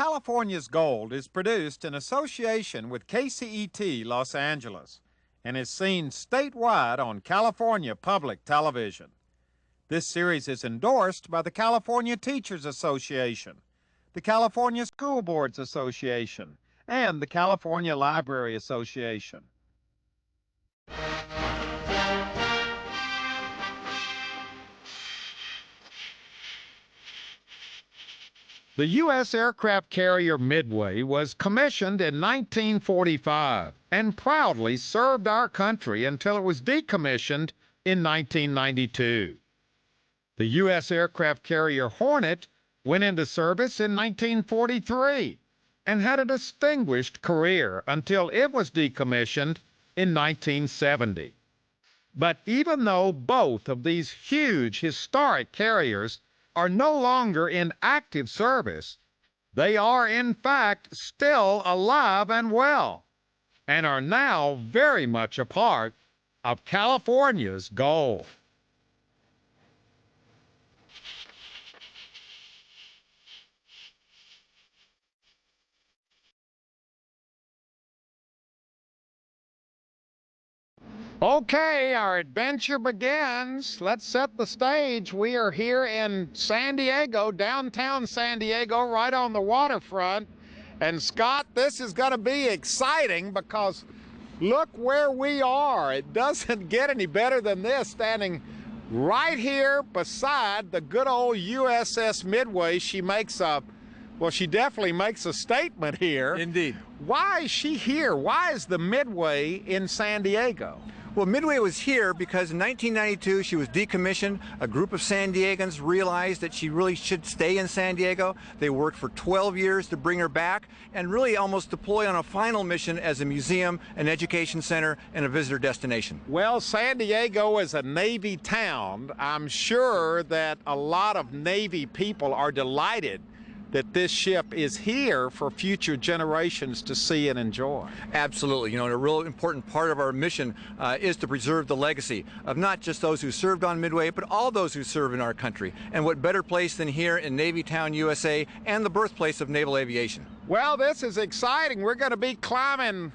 California's Gold is produced in association with KCET Los Angeles and is seen statewide on California Public Television. This series is endorsed by the California Teachers Association, the California School Boards Association, and the California Library Association. The U.S. aircraft carrier Midway was commissioned in 1945 and proudly served our country until it was decommissioned in 1992. The U.S. aircraft carrier Hornet went into service in 1943 and had a distinguished career until it was decommissioned in 1970. But even though both of these huge historic carriers are no longer in active service, they are in fact still alive and well, and are now very much a part of California's goal. Okay, our adventure begins. Let's set the stage. We are here in San Diego, downtown San Diego, right on the waterfront. And Scott, this is going to be exciting because look where we are. It doesn't get any better than this, standing right here beside the good old USS Midway. She definitely makes a statement here. Indeed. Why is she here? Why is the Midway in San Diego? Well, Midway was here because in 1992 she was decommissioned. A group of San Diegans realized that she really should stay in San Diego. They worked for 12 years to bring her back and really almost deploy on a final mission as a museum, an education center, and a visitor destination. Well, San Diego is a Navy town. I'm sure that a lot of Navy people are delighted that this ship is here for future generations to see and enjoy. Absolutely. You know, and a real important part of our mission is to preserve the legacy of not just those who served on Midway, but all those who serve in our country. And what better place than here in Navy Town, USA, and the birthplace of naval aviation. Well, this is exciting. We're going to be climbing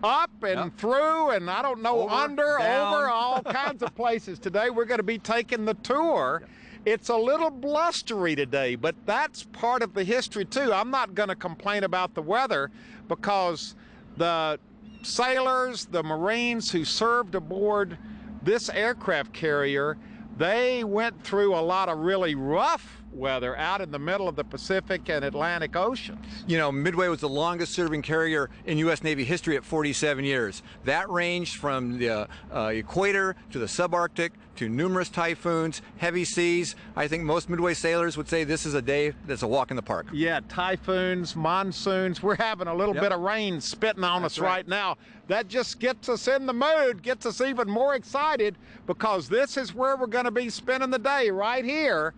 up and through, and I don't know, under, over, all kinds of places today. We're going to be taking the tour. It's a little blustery today, but that's part of the history too. I'm not going to complain about the weather because the sailors, the Marines who served aboard this aircraft carrier, they went through a lot of really rough weather out in the middle of the Pacific and Atlantic Oceans. You know, Midway was the longest serving carrier in U.S. Navy history at 47 years. That ranged from the equator to the subarctic to numerous typhoons, heavy seas. I think most Midway sailors would say this is a day that's a walk in the park. Yeah, typhoons, monsoons. We're having a little bit of rain spitting on us right now. That just gets us in the mood, gets us even more excited because this is where we're going to be spending the day, right here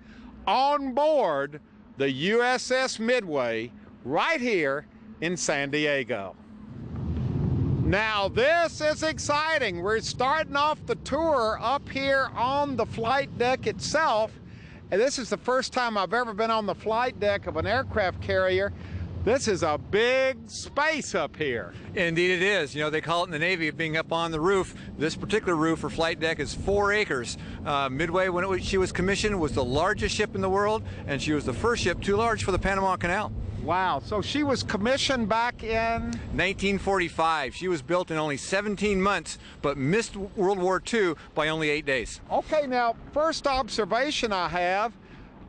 on board the USS Midway, right here in San Diego. Now this is exciting. We're starting off the tour up here on the flight deck itself, and this is the first time I've ever been on the flight deck of an aircraft carrier. This is a big space up here. Indeed it is. You know, they call it in the Navy being up on the roof. This particular roof or flight deck is 4 acres. Midway, when she was commissioned, was the largest ship in the world, and she was the first ship too large for the Panama Canal. Wow, so she was commissioned back in 1945. She was built in only 17 months, but missed World War II by only 8 days. Okay, now, first observation I have,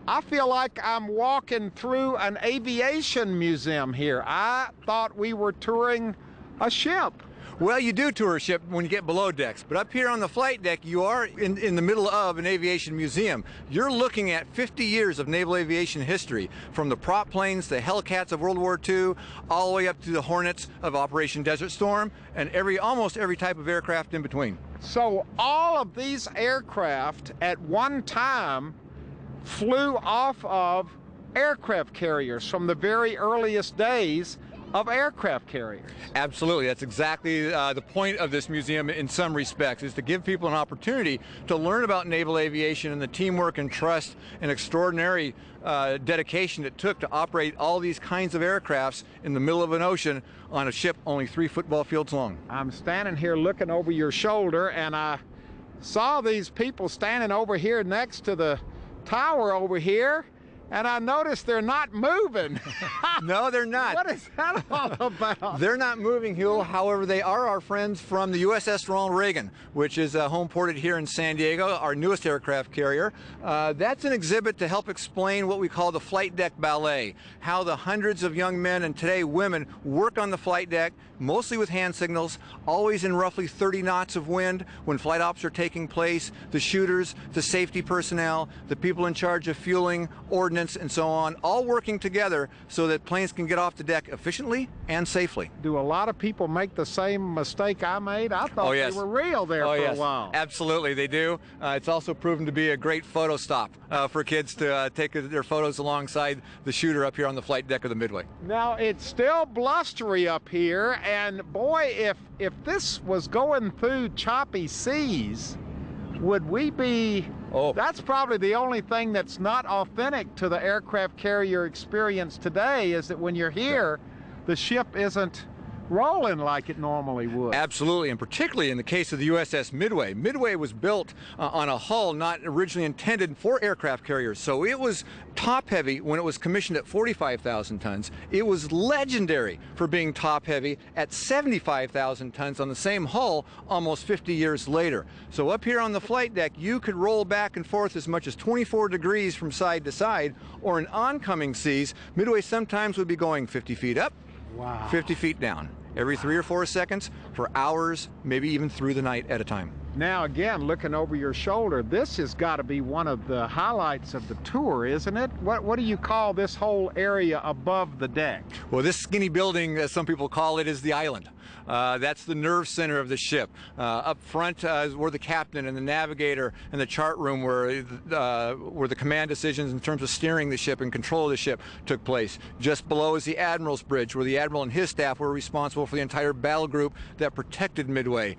I feel like I'm walking through an aviation museum here. I thought we were touring a ship. Well, you do tour a ship when you get below decks, but up here on the flight deck, you are in the middle of an aviation museum. You're looking at 50 years of naval aviation history, from the prop planes, the Hellcats of World War II, all the way up to the Hornets of Operation Desert Storm, and almost every type of aircraft in between. So all of these aircraft at one time flew off of aircraft carriers from the very earliest days of aircraft carriers. Absolutely. That's exactly the point of this museum in some respects, is to give people an opportunity to learn about naval aviation and the teamwork and trust and extraordinary dedication it took to operate all these kinds of aircrafts in the middle of an ocean on a ship only 3 football fields long. I'm standing here looking over your shoulder, and I saw these people standing over here next to the tower over here, and I noticed they're not moving. No, they're not. What is that all about? They're not moving, Huell. However, they are our friends from the USS Ronald Reagan, which is home ported here in San Diego, our newest aircraft carrier. That's an exhibit to help explain what we call the flight deck ballet, how the hundreds of young men and today women work on the flight deck, mostly with hand signals, always in roughly 30 knots of wind when flight ops are taking place, the shooters, the safety personnel, the people in charge of fueling, ordnance, and so on, all working together so that planes can get off the deck efficiently and safely. Do a lot of people make the same mistake I made? I thought yes. they were real there for a while. Absolutely, they do. It's also proven to be a great photo stop for kids to take their photos alongside the shooter up here on the flight deck of the Midway. Now, it's still blustery up here, and boy, if this was going through choppy seas, would we be... Oh. That's probably the only thing that's not authentic to the aircraft carrier experience today, is that when you're here, the ship isn't rolling like it normally would. Absolutely, and particularly in the case of the USS Midway. Midway was built on a hull not originally intended for aircraft carriers, so it was top-heavy when it was commissioned at 45,000 tons. It was legendary for being top-heavy at 75,000 tons on the same hull almost 50 years later. So up here on the flight deck, you could roll back and forth as much as 24 degrees from side to side, or in oncoming seas, Midway sometimes would be going 50 feet up, Wow. 50 feet down, every 3 or 4 seconds for hours, maybe even through the night at a time. Now, again, looking over your shoulder, this has got to be one of the highlights of the tour, isn't it? What do you call this whole area above the deck? Well, this skinny building, as some people call it, is the island. That's the nerve center of the ship. Up front is where the captain and the navigator and the chart room where the command decisions in terms of steering the ship and control of the ship took place. Just below is the Admiral's Bridge, where the Admiral and his staff were responsible for the entire battle group that protected Midway.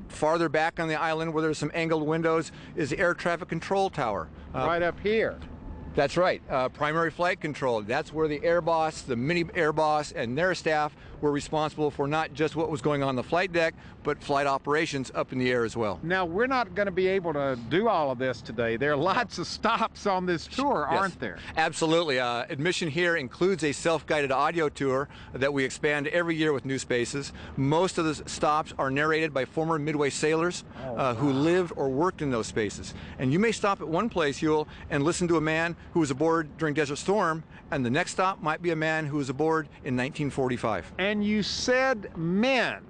Farther back on the island, where there's some angled windows, is the Air Traffic Control Tower. Right up here. That's right, primary flight control. That's where the air boss, the mini air boss, and their staff were responsible for not just what was going on the flight deck, but flight operations up in the air as well. Now, we're not going to be able to do all of this today. There are lots of stops on this tour, aren't there? Absolutely. Admission here includes a self-guided audio tour that we expand every year with new spaces. Most of the stops are narrated by former Midway sailors who lived or worked in those spaces. And you may stop at one place, Huell, and listen to a man who was aboard during Desert Storm, and the next stop might be a man who was aboard in 1945. And you said men,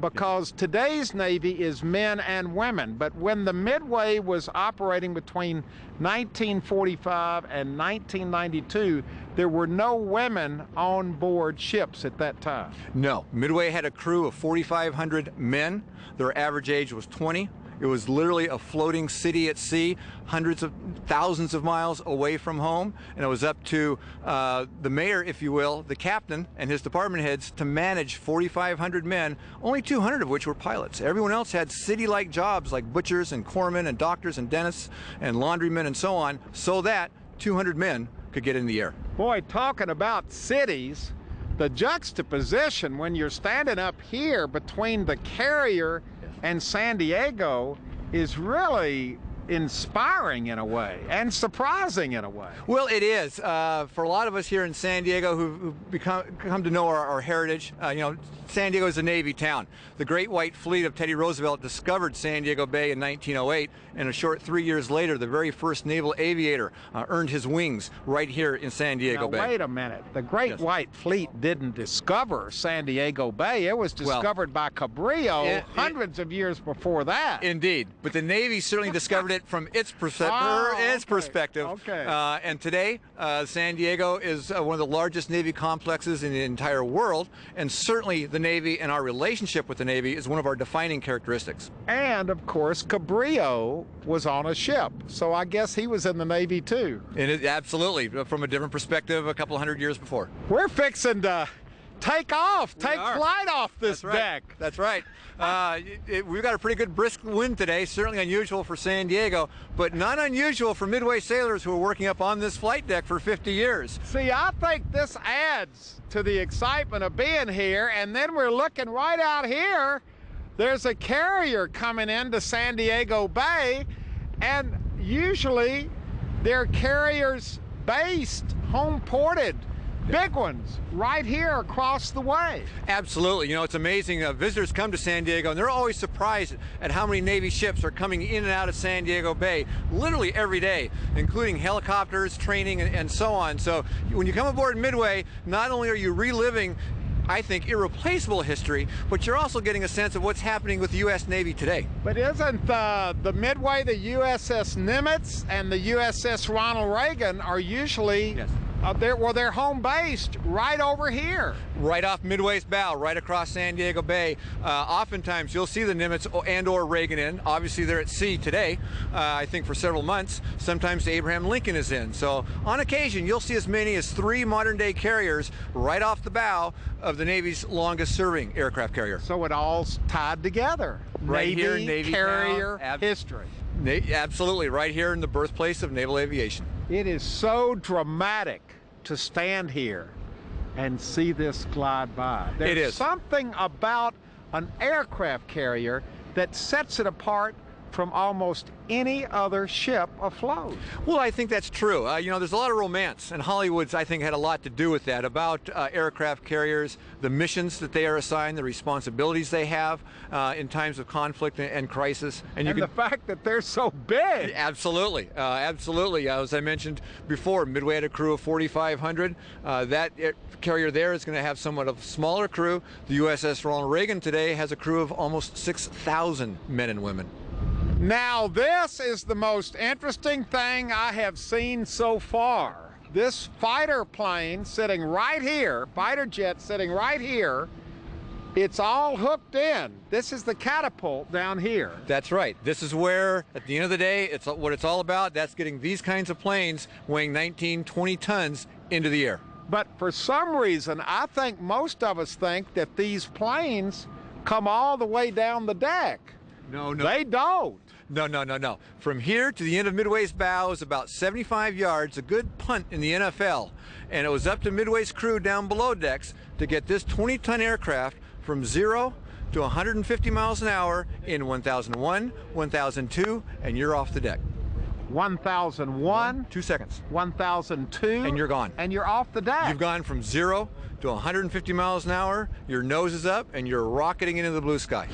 because today's Navy is men and women, but when the Midway was operating between 1945 and 1992, there were no women on board ships at that time. No, Midway had a crew of 4,500 men. Their average age was 20. It was literally a floating city at sea, hundreds of thousands of miles away from home, and it was up to the mayor, if you will, the captain and his department heads to manage 4,500 men, only 200 of which were pilots. Everyone else had city-like jobs like butchers and corpsmen and doctors and dentists and laundrymen and so on, so that 200 men could get in the air. Boy, talking about cities, the juxtaposition when you're standing up here between the carrier and San Diego is really inspiring in a way and surprising in a way. Well, it is. For a lot of us here in San Diego who've come to know our heritage, you know, San Diego is a Navy town. The Great White Fleet of Teddy Roosevelt discovered San Diego Bay in 1908, and a short 3 years later, the very first naval aviator earned his wings right here in San Diego Bay. Wait a minute. The Great White Fleet didn't discover San Diego Bay. It was discovered by Cabrillo hundreds of years before that. Indeed. But the Navy certainly discovered it from its perspective. Okay. And today, San Diego is one of the largest Navy complexes in the entire world, and certainly the Navy and our relationship with the Navy is one of our defining characteristics. And of course, Cabrillo was on a ship, so I guess he was in the Navy too. And absolutely, from a different perspective, a couple hundred years before. We're fixing to take off, take flight off this deck. That's right. We've got a pretty good brisk wind today, certainly unusual for San Diego, but not unusual for Midway sailors who are working up on this flight deck for 50 years. See, I think this adds to the excitement of being here, and then we're looking right out here. There's a carrier coming into San Diego Bay, and usually they're carriers based, home ported, big ones right here across the way. Absolutely. You know, it's amazing. Visitors come to San Diego and they're always surprised at how many Navy ships are coming in and out of San Diego Bay literally every day, including helicopters, training, and so on. So when you come aboard Midway, not only are you reliving, I think, irreplaceable history, but you're also getting a sense of what's happening with the U.S. Navy today. But isn't the Midway, the USS Nimitz and the USS Ronald Reagan are usually they're home based right over here. Right off Midway's bow, right across San Diego Bay. Oftentimes you'll see the Nimitz and or Reagan in. Obviously they're at sea today, I think for several months. Sometimes the Abraham Lincoln is in. So on occasion you'll see as many as 3 modern day carriers right off the bow of the Navy's longest serving aircraft carrier. So it all's tied together. Right Navy, here, Navy carrier history. Absolutely, right here in the birthplace of naval aviation. It is so dramatic to stand here and see this glide by. There's something about an aircraft carrier that sets it apart from almost any other ship afloat. Well, I think that's true. You know, there's a lot of romance, and Hollywood's, I think, had a lot to do with that, about aircraft carriers, the missions that they are assigned, the responsibilities they have in times of conflict and crisis. And the fact that they're so big. Absolutely, absolutely. As I mentioned before, Midway had a crew of 4,500. That carrier there is going to have somewhat of a smaller crew. The USS Ronald Reagan today has a crew of almost 6,000 men and women. Now this is the most interesting thing I have seen so far. This fighter plane sitting right here, fighter jet sitting right here, it's all hooked in. This is the Catapult down here. That's right. This is where, at the end of the day, it's what it's all about. That's getting these kinds of planes weighing 19, 20 tons into the air. But for some reason, I think most of us think that these planes come all the way down the deck. No, no. They don't. No. From here to the end of Midway's bow is about 75 yards, a good punt in the NFL. And it was up to Midway's crew down below decks to get this 20-ton aircraft from 0 to 150 miles an hour in 1001, 1002, and you're off the deck. 1001, 2 seconds. 1002, and you're gone. And you're off the deck. You've gone from 0 to 150 miles an hour, your nose is up, and you're rocketing into the blue sky.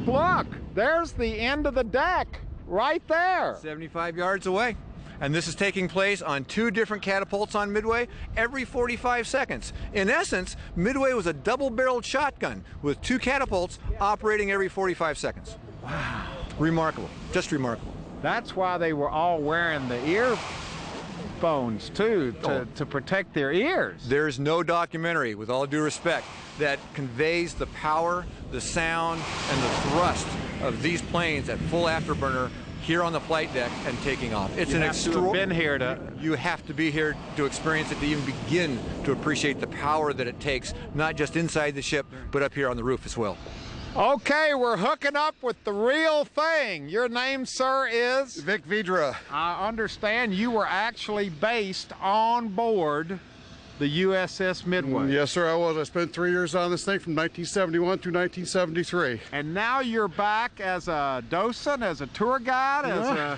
Look, there's the end of the deck right there. 75 yards away. And this is taking place on 2 different catapults on Midway every 45 seconds. In essence, Midway was a double-barreled shotgun with 2 catapults operating every 45 seconds. Wow. Remarkable, just remarkable. That's why they were all wearing the earphones too, to protect their ears. There's no documentary, with all due respect, that conveys the power, the sound, and the thrust of these planes at full afterburner here on the flight deck and taking off. It's you have to have been here to. You have to be here to experience it, to even begin to appreciate the power that it takes, not just inside the ship, but up here on the roof as well. Okay, we're hooking up with the real thing. Your name, sir, is? Vic Vidra. I understand you were actually based on board the USS Midway. Yes, sir, I was. I spent 3 years on this thing from 1971 through 1973. And now you're back as a docent, as a tour guide?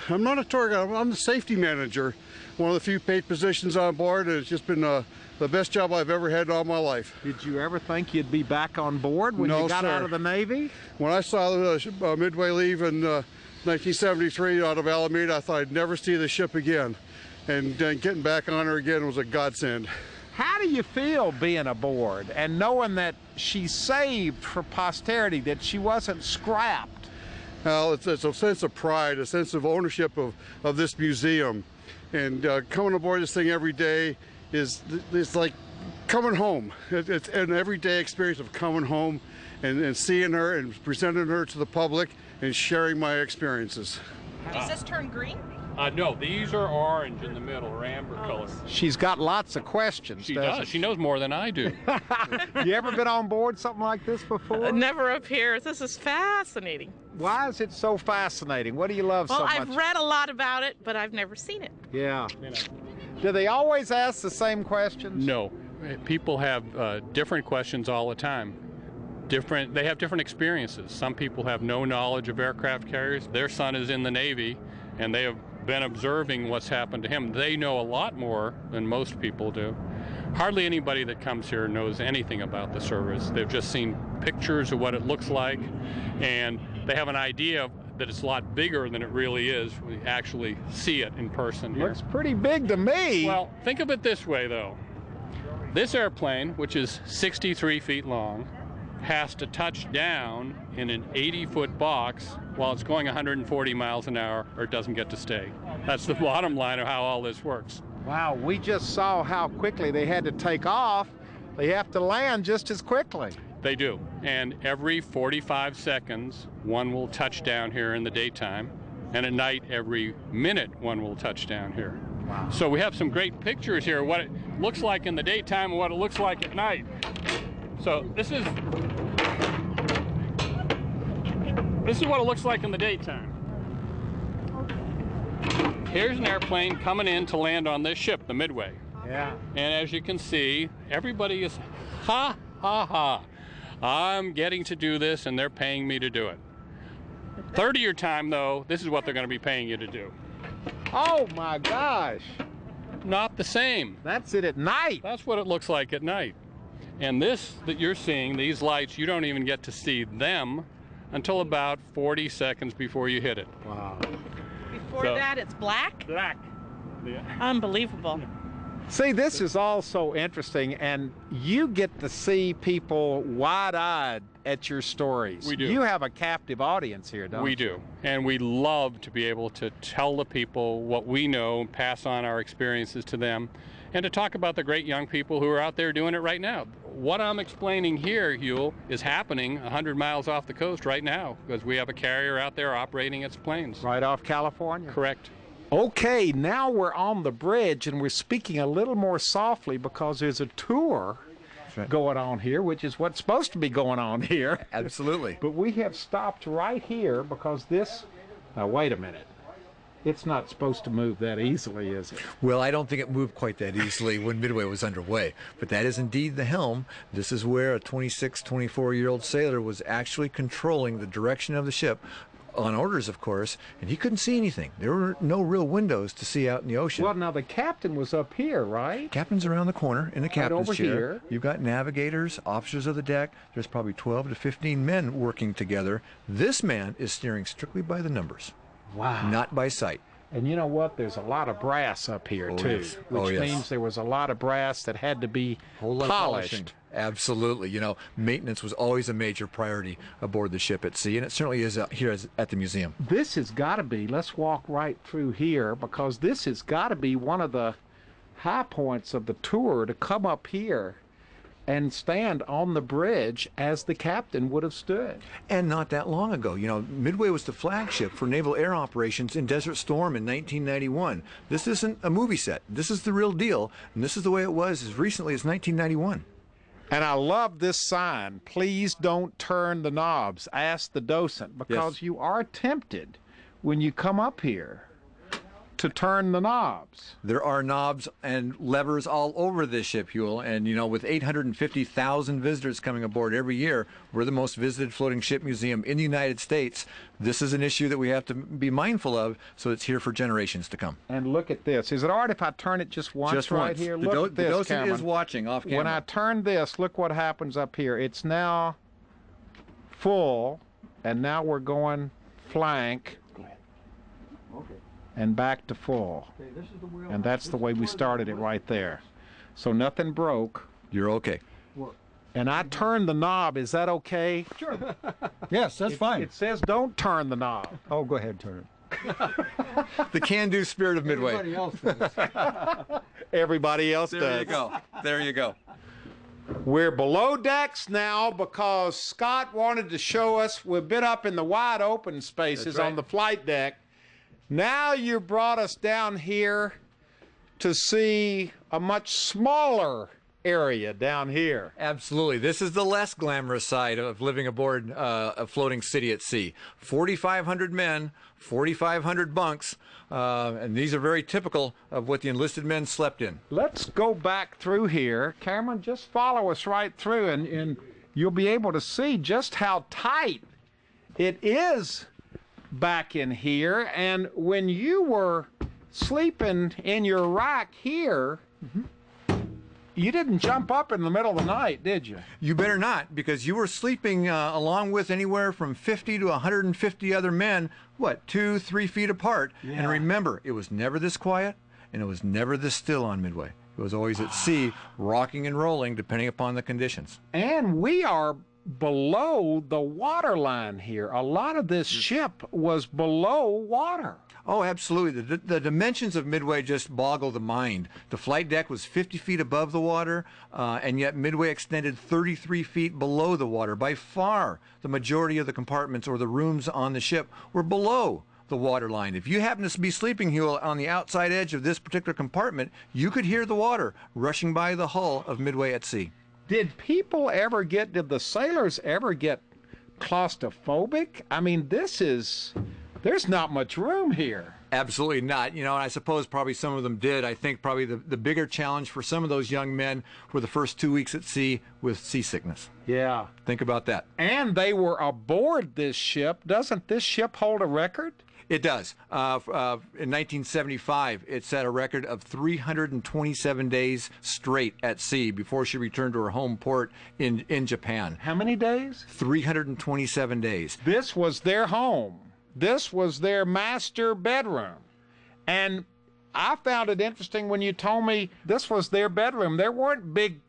I'm not a tour guide. I'm the safety manager. One of the few paid positions on board, and it's just been the best job I've ever had in all my life. Did you ever think you'd be back on board when you got out of the Navy? When I saw the Midway leave in 1973 out of Alameda, I thought I'd never see the ship again. And getting back on her again was a godsend. How do you feel being aboard and knowing that she's saved for posterity, that she wasn't scrapped? Well, it's a sense of pride, a sense of ownership of this museum. And coming aboard this thing every day is like coming home. It's an everyday experience of coming home and seeing her and presenting her to the public and sharing my experiences. Does this turn green? No, these are orange in the middle, or amber color. She's got lots of questions. She doesn't does. She knows more than I do. You ever been on board something like this before? Never up here. This is fascinating. Why is it so fascinating? What do you love so Well, much? I've read a lot about it, but I've never seen it. Yeah. Do they always ask the same questions? No. People have different questions all the time. They have different experiences. Some people have no knowledge of aircraft carriers. Their son is in the Navy, and they have been observing what's happened to him. They know a lot more than most people do. Hardly anybody that comes here knows anything about the service. They've just seen pictures of what it looks like, and they have an idea that it's a lot bigger than it really is. We actually see it in person here. Looks pretty big to me. Well, think of it this way, though. This airplane, which is 63 feet long, has to touch down in an 80-foot box while it's going 140 miles an hour, or it doesn't get to stay. That's the bottom line of how all this works. Wow, we just saw how quickly they had to take off. They have to land just as quickly. They do. And every 45 seconds, one will touch down here in the daytime. And at night, every minute, one will touch down here. Wow. So we have some great pictures here, what it looks like in the daytime and what it looks like at night. So this is what it looks like in the daytime. Here's an airplane coming in to land on this ship, the Midway. Yeah. And as you can see, everybody is, ha, ha, ha. I'm getting to do this and they're paying me to do it. 30 year time though, this is what they're going to be paying you to do. Oh my gosh. Not the same. That's it at night. That's what it looks like at night. And this that you're seeing, these lights, you don't even get to see them until about 40 seconds before you hit it. Wow. Before that, it's black? Black. Yeah. Unbelievable. See, this is all so interesting, and you get to see people wide-eyed at your stories. We do. You have a captive audience here, don't you? We do. And we love to be able to tell the people what we know, pass on our experiences to them, and to talk about the great young people who are out there doing it right now. What I'm explaining here, Huell, is happening 100 miles off the coast right now, because we have a carrier out there operating its planes. Right off California? Correct. Okay, now we're on the bridge, and we're speaking a little more softly because there's a tour going on here, which is what's supposed to be going on here. Absolutely. But we have stopped right here because this... Now, wait a minute. It's not supposed to move that easily, is it? Well, I don't think it moved quite that easily when Midway was underway, but that is indeed the helm. This is where a 26, 24-year-old sailor was actually controlling the direction of the ship, on orders, of course, and he couldn't see anything. There were no real windows to see out in the ocean. Well, now the captain was up here, right? Captain's around the corner in the captain's over chair. here. You've got navigators, officers of the deck. There's probably 12 to 15 men working together. This man is steering strictly by the numbers. Wow. Not by sight. And you know what? There's a lot of brass up here, too, yes. which Yes. means there was a lot of brass that had to be Whole lot of polished. polishing. Absolutely. You know, maintenance was always a major priority aboard the ship at sea, and it certainly is here at the museum. This has got to be, let's walk right through here, because this has got to be one of the high points of the tour, to come up here and stand on the bridge as the captain would have stood. And not that long ago. You know, Midway was the flagship for naval air operations in Desert Storm in 1991. This isn't a movie set. This is the real deal, and this is the way it was as recently as 1991. And I love this sign, please don't turn the knobs, ask the docent, because Yes. you are tempted when you come up here to turn the knobs. There are knobs and levers all over this ship, Huell, and you know, with 850,000 visitors coming aboard every year, we're the most visited floating ship museum in the United States. This is an issue that we have to be mindful of, so it's here for generations to come. And look at this. Is it all right if I turn it just once Just right once. here? The Look at this, docent Cameron. is watching off camera. When I turn this, look what happens up here. It's now full, and now we're going flank and back to full. And that's the way we started it right there. So nothing broke. You're okay. And I turned the knob. Is that okay? Sure. Yes, that's fine. It says don't turn the knob. Oh, go ahead, turn it. The can-do spirit of Midway. Everybody else does. Everybody else There does. you go. There you go. We're below decks now because Scott wanted to show us. We've been up in the wide open spaces That's right. on the flight deck. Now you brought us down here to see a much smaller area down here. Absolutely. This is the less glamorous side of living aboard a floating city at sea. 4,500 men, 4,500 bunks, and these are very typical of what the enlisted men slept in. Let's go back through here. Cameron, just follow us right through and you'll be able to see just how tight it is back in here. And when you were sleeping in your rack here, you didn't jump up in the middle of the night, did you? You better not, because you were sleeping along with anywhere from 50 to 150 other men, what, 2-3 feet apart. Yeah. And remember, it was never this quiet, and it was never this still on Midway. It was always at sea, rocking and rolling, depending upon the conditions. And we are below the water line here. A lot of this ship was below water. Oh, absolutely. The dimensions of Midway just boggle the mind. The flight deck was 50 feet above the water, and yet Midway extended 33 feet below the water. By far, the majority of the compartments or the rooms on the ship were below the water line. If you happen to be sleeping, Huell, on the outside edge of this particular compartment, you could hear the water rushing by the hull of Midway at sea. Did the sailors ever get claustrophobic? I mean, there's not much room here. Absolutely not. You know, and I suppose probably some of them did. I think probably the bigger challenge for some of those young men were the first 2 weeks at sea with seasickness. Yeah. Think about that. And they were aboard this ship. Doesn't this ship hold a record? It does. In 1975, it set a record of 327 days straight at sea before she returned to her home port in Japan. How many days? 327 days. This was their home. This was their master bedroom. And I found it interesting when you told me this was their bedroom. There weren't big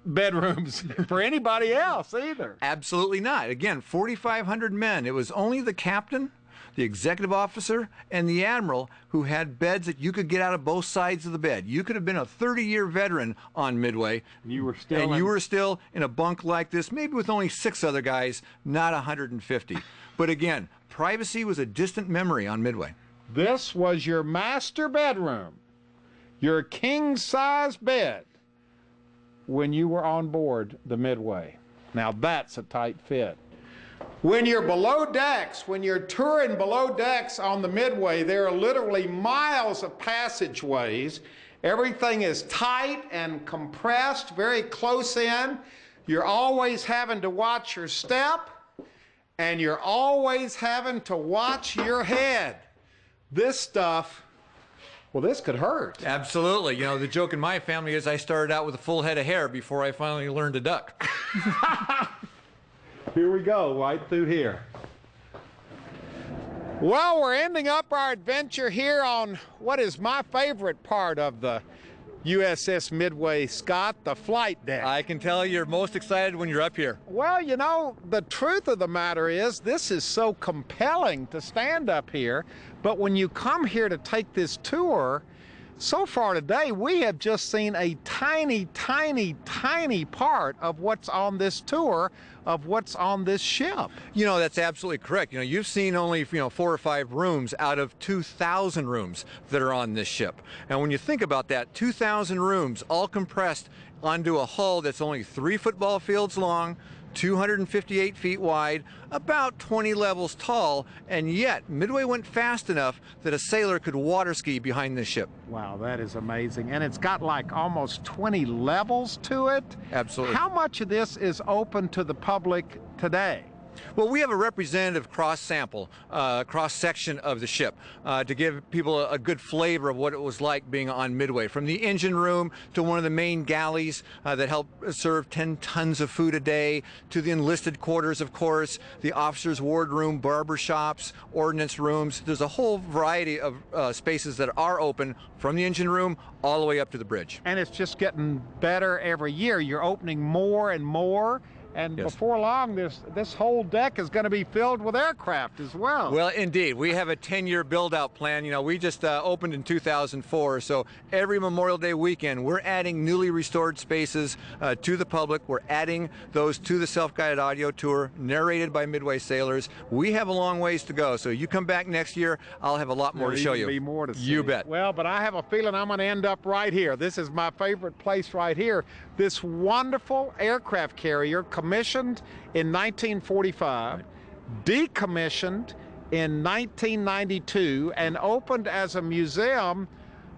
bedrooms for anybody else either. Absolutely not. Again, 4,500 men. It was only the captain, the executive officer, and the admiral who had beds that you could get out of both sides of the bed. You could have been a 30-year veteran on Midway. You were still in a bunk like this, maybe with only 6 other guys, not 150. But again, privacy was a distant memory on Midway. This was your master bedroom, your king-size bed when you were on board the Midway. Now that's a tight fit. When you're below decks, when you're touring below decks on the Midway, there are literally miles of passageways. Everything is tight and compressed, very close in. You're always having to watch your step, and you're always having to watch your head. This stuff, well, this could hurt. Absolutely. You know, the joke in my family is I started out with a full head of hair before I finally learned to duck. Here we go, right through here. Well, we're ending up our adventure here on what is my favorite part of the USS Midway, Scott, the flight deck. I can tell you're most excited when you're up here. Well, you know, the truth of the matter is this is so compelling to stand up here, but when you come here to take this tour, so far today we have just seen a tiny, tiny, tiny part of what's on this tour, of what's on this ship. You know, that's absolutely correct. You know, you've seen only, 4 or 5 rooms out of 2,000 rooms that are on this ship. And when you think about that, 2,000 rooms all compressed onto a hull that's only 3 football fields long, 258 feet wide, about 20 levels tall, and yet Midway went fast enough that a sailor could water ski behind this ship. Wow, that is amazing. And it's got like almost 20 levels to it. Absolutely. How much of this is open to the public today? Well, we have a representative cross-sample, cross-section of the ship to give people a good flavor of what it was like being on Midway. From the engine room to one of the main galleys that help serve 10 tons of food a day, to the enlisted quarters, of course, the officers' wardroom, barber shops, ordnance rooms. There's a whole variety of spaces that are open from the engine room all the way up to the bridge. And it's just getting better every year. You're opening more and more. And Yes. before long, this whole deck is going to be filled with aircraft as well. Well, indeed. We have a 10-year build-out plan. You know, we just opened in 2004, so every Memorial Day weekend, we're adding newly restored spaces to the public. We're adding those to the self-guided audio tour, narrated by Midway sailors. We have a long ways to go, so you come back next year, I'll have a lot more to show you. Be more to see. You bet. Well, but I have a feeling I'm going to end up right here. This is my favorite place right here. This wonderful aircraft carrier, commissioned in 1945, decommissioned in 1992, and opened as a museum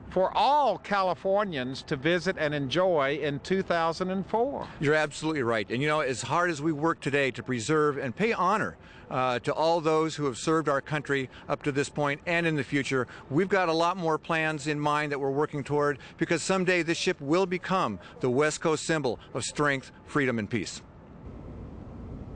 for all Californians to visit and enjoy in 2004. You're absolutely right. And you know, as hard as we work today to preserve and pay honor to all those who have served our country up to this point and in the future, we've got a lot more plans in mind that we're working toward, because someday this ship will become the West Coast symbol of strength, freedom, and peace.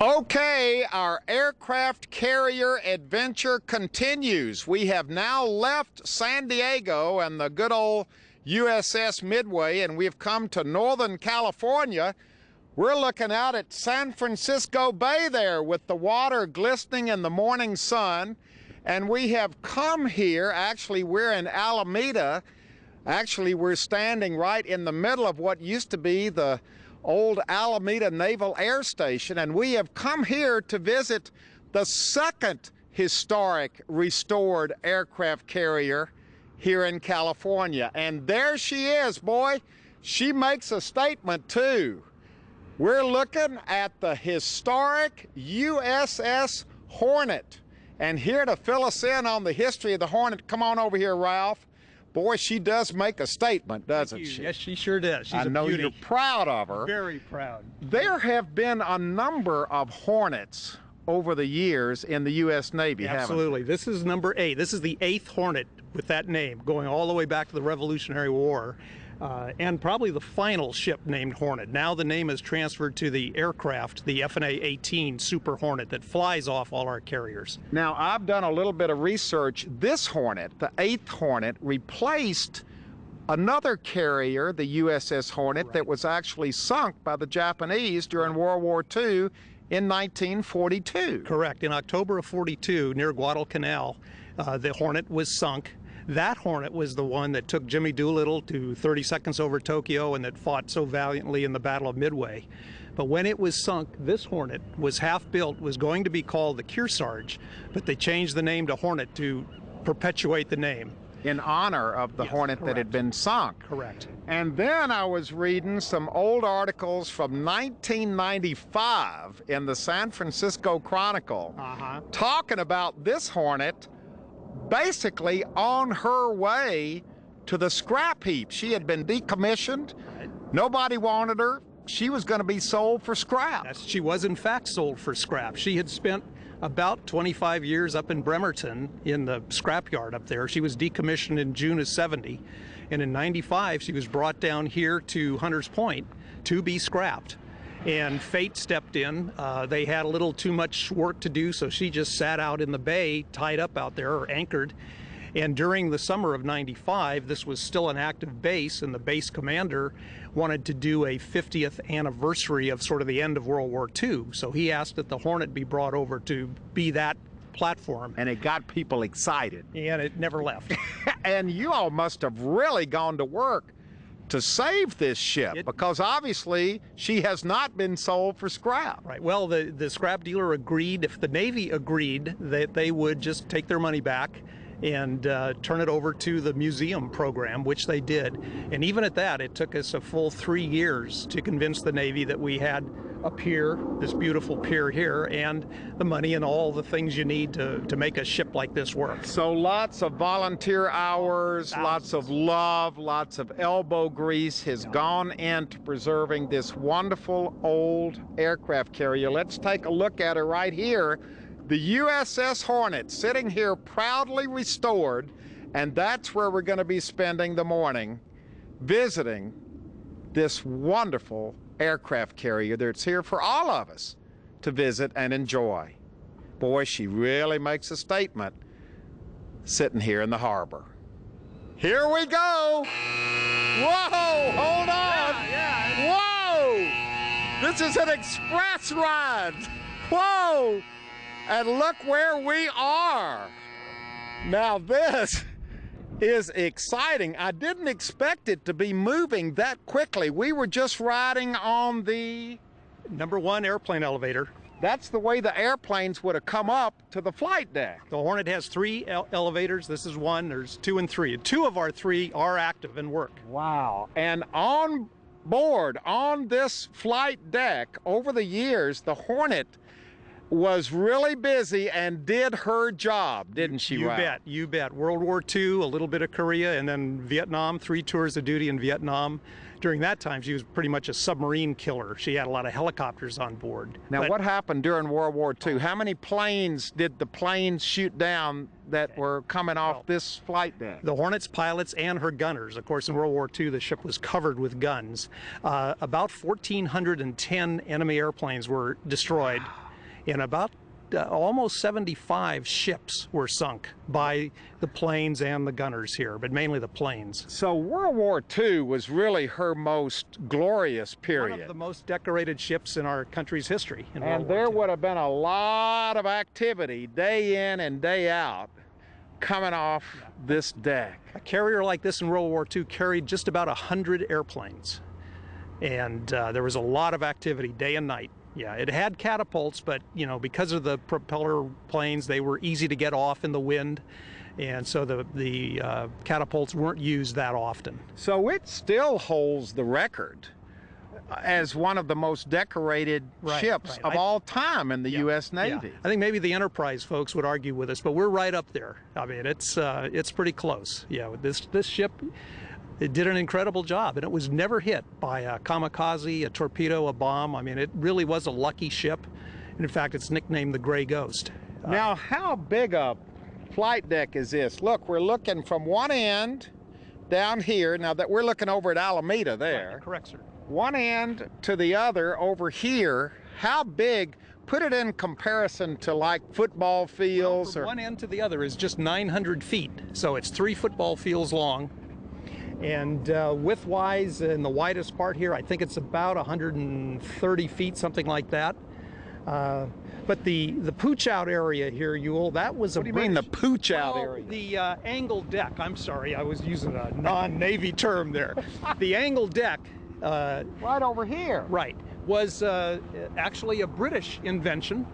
Okay, our aircraft carrier adventure continues. We have now left San Diego and the good old USS Midway, and we've come to Northern California. We're looking out at San Francisco Bay there with the water glistening in the morning sun. And we have come here, actually we're in Alameda. Actually, we're standing right in the middle of what used to be the old Alameda Naval Air Station, and we have come here to visit the second historic restored aircraft carrier here in California. And there she is, boy. She makes a statement too. We're looking at the historic USS Hornet. And here to fill us in on the history of the Hornet, come on over here, Ralph. Boy, she does make a statement, doesn't she? Yes, she sure does. She's I a know beauty. you're proud of her. Very proud. There have been a number of Hornets over the years in the U.S. Navy, haven't Absolutely. This is number 8. This is the 8th Hornet with that name, going all the way back to the Revolutionary War. And probably the final ship named Hornet. Now the name is transferred to the aircraft, the FNA-18 Super Hornet that flies off all our carriers. Now, I've done a little bit of research. This Hornet, the 8th Hornet, replaced another carrier, the USS Hornet, that was actually sunk by the Japanese during World War II in 1942. Correct. In October of 42, near Guadalcanal, the Hornet was sunk. That Hornet was the one that took Jimmy Doolittle to 30 seconds over Tokyo and that fought so valiantly in the Battle of Midway. But when it was sunk, this Hornet was half built, was going to be called the Kearsarge, but they changed the name to Hornet to perpetuate the name. In honor of the Yes, Hornet that had been sunk. Correct. And then I was reading some old articles from 1995 in the San Francisco Chronicle talking about this Hornet basically on her way to the scrap heap. She had been decommissioned. Nobody wanted her. She was going to be sold for scrap. She was in fact sold for scrap. She had spent about 25 years up in Bremerton in the scrapyard up there. She was decommissioned in June of 70, and in 95 she was brought down here to Hunters Point to be scrapped. And fate stepped in. They had a little too much work to do, so she just sat out in the bay, tied up out there, or anchored. And during the summer of 95, this was still an active base, and the base commander wanted to do a 50th anniversary of sort of the end of World War II. So he asked that the Hornet be brought over to be that platform. And it got people excited. And it never left. And you all must have really gone to work to save this ship, because obviously she has not been sold for scrap. Right. Well, the scrap dealer agreed, if the Navy agreed, that they would just take their money back and turn it over to the museum program, which they did. And even at that, it took us a full 3 years to convince the Navy that we had a pier, this beautiful pier here, and the money and all the things you need to make a ship like this work. So lots of volunteer hours, lots of love, lots of elbow grease has gone into preserving this wonderful old aircraft carrier. Let's take a look at her right here. The USS Hornet sitting here proudly restored, and that's where we're going to be spending the morning, visiting this wonderful aircraft carrier that's here for all of us to visit and enjoy. Boy, she really makes a statement sitting here in the harbor. Here we go! Whoa, hold on! Whoa! This is an express ride. Whoa! And look where we are. Now this is exciting. I didn't expect it to be moving that quickly. We were just riding on the #1 airplane elevator. That's the way the airplanes would have come up to the flight deck. The Hornet has 3 elevators. This is 1. There's 2 and 3. 2 of our 3 are active and work. Wow. And on board on this flight deck, over the years, the Hornet was really busy and did her job, didn't she, Ralph? Bet, you bet. World War II, a little bit of Korea, and then Vietnam, 3 tours of duty in Vietnam. During that time, she was pretty much a submarine killer. She had a lot of helicopters on board. Now, what happened during World War II? How many planes did the planes shoot down that were coming off this flight deck? The Hornet's pilots and her gunners. Of course, in World War II, the ship was covered with guns. About 1,410 enemy airplanes were destroyed, and about almost 75 ships were sunk by the planes and the gunners here, but mainly the planes. So World War II was really her most glorious period. One of the most decorated ships in our country's history. And there would have been a lot of activity day in and day out coming off this deck. A carrier like this in World War II carried just about 100 airplanes. And there was a lot of activity day and night. Yeah, it had catapults, but you know, because of the propeller planes, they were easy to get off in the wind, and so the catapults weren't used that often. So it still holds the record as one of the most decorated ships of all time in the U.S. Navy. I think maybe the Enterprise folks would argue with us, but we're right up there. I mean, it's pretty close. Yeah, this ship, it did an incredible job, and it was never hit by a kamikaze, a torpedo, a bomb. I mean, it really was a lucky ship. And in fact, it's nicknamed the Gray Ghost. Now, how big a flight deck is this? Look, we're looking from one end down here. Now that we're looking over at Alameda there. Right, correct, sir. One end to the other over here. How big? Put it in comparison to like football fields. Well, from one end to the other is just 900 feet. So it's 3 football fields long. And width-wise, in the widest part here, I think it's about 130 feet, something like that. But the pooch-out area here, Huell, that was a... What do you mean the pooch-out area? The angled deck. I'm sorry, I was using a non-Navy term there. The angled deck... right over here. Right. Was actually a British invention.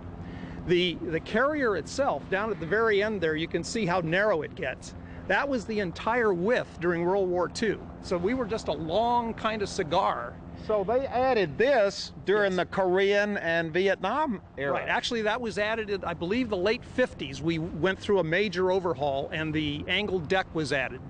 The carrier itself, down at the very end there, you can see how narrow it gets. That was the entire width during World War II. So we were just a long kind of cigar. So they added this during the Korean and Vietnam era. Right. Actually, that was added in, I believe, the late 50s. We went through a major overhaul, and the angled deck was added.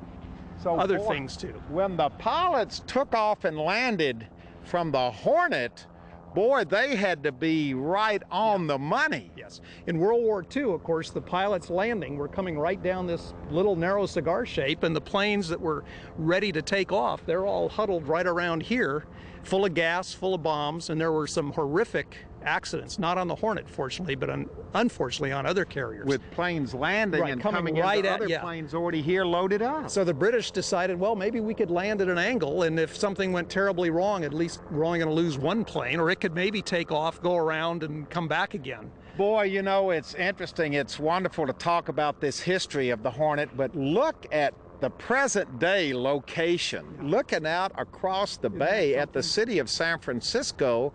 So other things, too. When the pilots took off and landed from the Hornet, boy, they had to be right on the money. Yes. In World War II, of course, the pilots landing were coming right down this little narrow cigar shape, and the planes that were ready to take off, they're all huddled right around here, full of gas, full of bombs, and there were some horrific accidents, not on the Hornet, fortunately, but unfortunately on other carriers. With planes landing and coming right at other planes already here loaded up. So the British decided, well, maybe we could land at an angle, and if something went terribly wrong, at least we're only going to lose one plane, or it could maybe take off, go around, and come back again. Boy, you know, it's interesting. It's wonderful to talk about this history of the Hornet, but look at the present day location. Looking out across the bay at the city of San Francisco,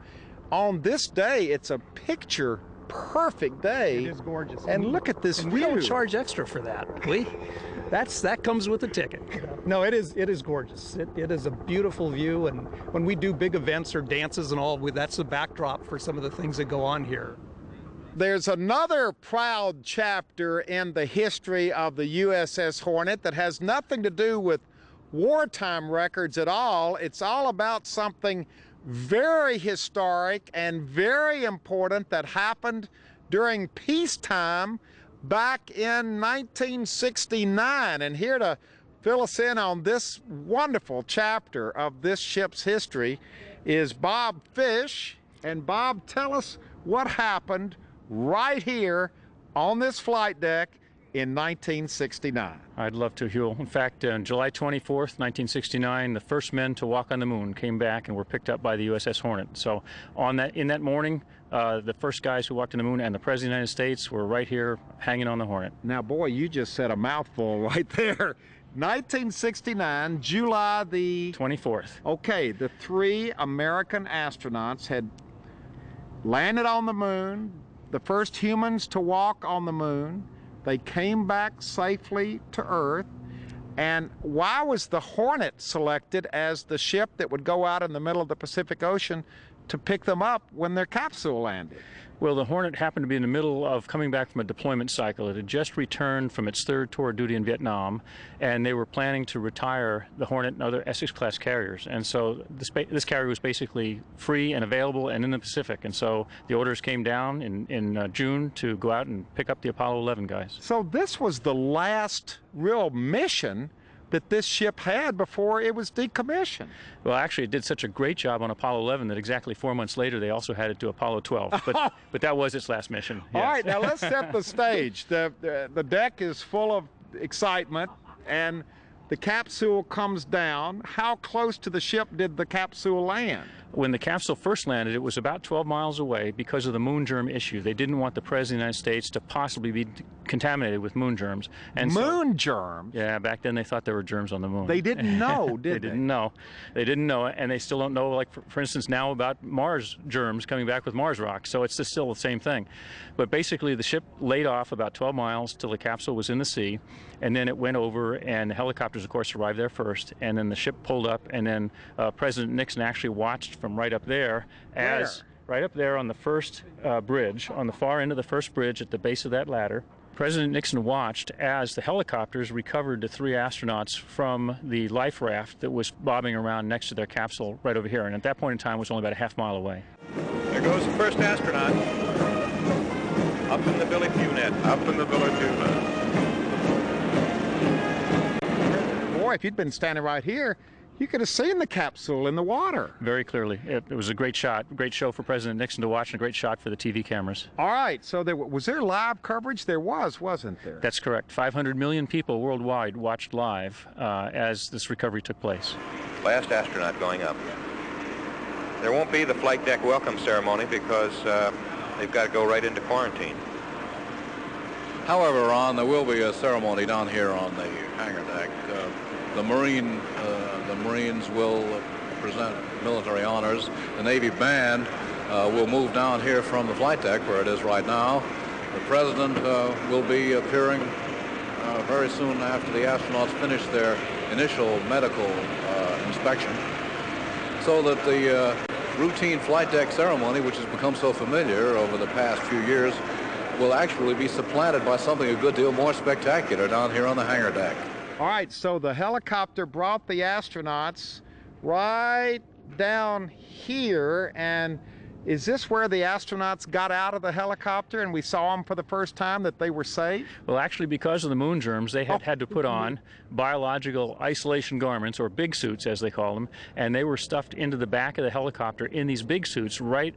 on this day, it's a picture perfect day. It is gorgeous. And look at this view. We don't charge extra for that. That comes with the ticket. No, it is gorgeous. It is a beautiful view, and when we do big events or dances and all, that's the backdrop for some of the things that go on here. There's another proud chapter in the history of the USS Hornet that has nothing to do with wartime records at all. It's all about something very historic and very important that happened during peacetime back in 1969. And here to fill us in on this wonderful chapter of this ship's history is Bob Fish. And Bob, tell us what happened right here on this flight deck in 1969? I'd love to, Huell. In fact, on July 24th, 1969, the first men to walk on the moon came back and were picked up by the USS Hornet. So in that morning, the first guys who walked on the moon and the President of the United States were right here hanging on the Hornet. Now, boy, you just said a mouthful right there. 1969, July the 24th. Okay, the 3 American astronauts had landed on the moon, the first humans to walk on the moon. They came back safely to Earth. And why was the Hornet selected as the ship that would go out in the middle of the Pacific Ocean to pick them up when their capsule landed? Well, the Hornet happened to be in the middle of coming back from a deployment cycle. It had just returned from its 3rd tour of duty in Vietnam, and they were planning to retire the Hornet and other Essex-class carriers. And so this carrier was basically free and available and in the Pacific. And so the orders came down in June to go out and pick up the Apollo 11 guys. So this was the last real mission that this ship had before it was decommissioned. Well, actually, it did such a great job on Apollo 11 that exactly 4 months later they also had it to Apollo 12. But that was its last mission. Yes. All right, now let's set the stage. The deck is full of excitement, and the capsule comes down. How close to the ship did the capsule land? When the capsule first landed, it was about 12 miles away because of the moon germ issue. They didn't want the President of the United States to possibly be contaminated with moon germs. And moon germs? Yeah, back then they thought there were germs on the moon. They didn't know, did they? They didn't know. They didn't know, and they still don't know, like, for instance, now about Mars germs coming back with Mars rocks, so it's just still the same thing. But basically, the ship laid off about 12 miles till the capsule was in the sea, and then it went over, and the helicopters, of course, arrived there first, and then the ship pulled up, and then President Nixon actually watched from right up there right up there on the first bridge, on the far end of the first bridge at the base of that ladder. President Nixon watched as the helicopters recovered the 3 astronauts from the life raft that was bobbing around next to their capsule right over here, and at that point in time it was only about a half mile away. There goes the first astronaut. Up in the Billy Pugh net. Up in the Billy Pugh net. Boy, if you'd been standing right here, you could have seen the capsule in the water. Very clearly. It was a great shot, great show for President Nixon to watch, and a great shot for the TV cameras. All right, so was there live coverage? There was, wasn't there? That's correct. 500 million people worldwide watched live as this recovery took place. Last astronaut going up. There won't be the flight deck welcome ceremony because they've got to go right into quarantine. However, Ron, there will be a ceremony down here on the hangar deck. The Marines will present military honors. The Navy band will move down here from the flight deck where it is right now. The President will be appearing very soon after the astronauts finish their initial medical inspection, so that the routine flight deck ceremony, which has become so familiar over the past few years, will actually be supplanted by something a good deal more spectacular down here on the hangar deck. All right, so the helicopter brought the astronauts right down here, and is this where the astronauts got out of the helicopter and we saw them for the first time, that they were safe? Well, actually, because of the moon germs, they had to put on biological isolation garments, or big suits as they call them, and they were stuffed into the back of the helicopter in these big suits right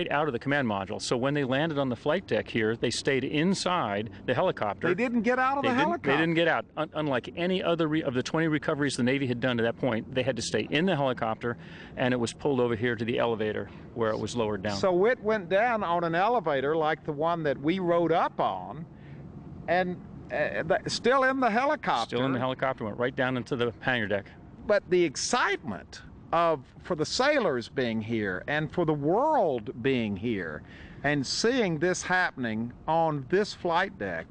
out of the command module. So when they landed on the flight deck here, they stayed inside the helicopter. They didn't get out of the helicopter? They didn't get out. Unlike any other of the 20 recoveries the Navy had done to that point, they had to stay in the helicopter, and it was pulled over here to the elevator where it was lowered down. So it went down on an elevator like the one that we rode up on, and still in the helicopter. Still in the helicopter, went right down into the hangar deck. But the excitement for the sailors being here and for the world being here and seeing this happening on this flight deck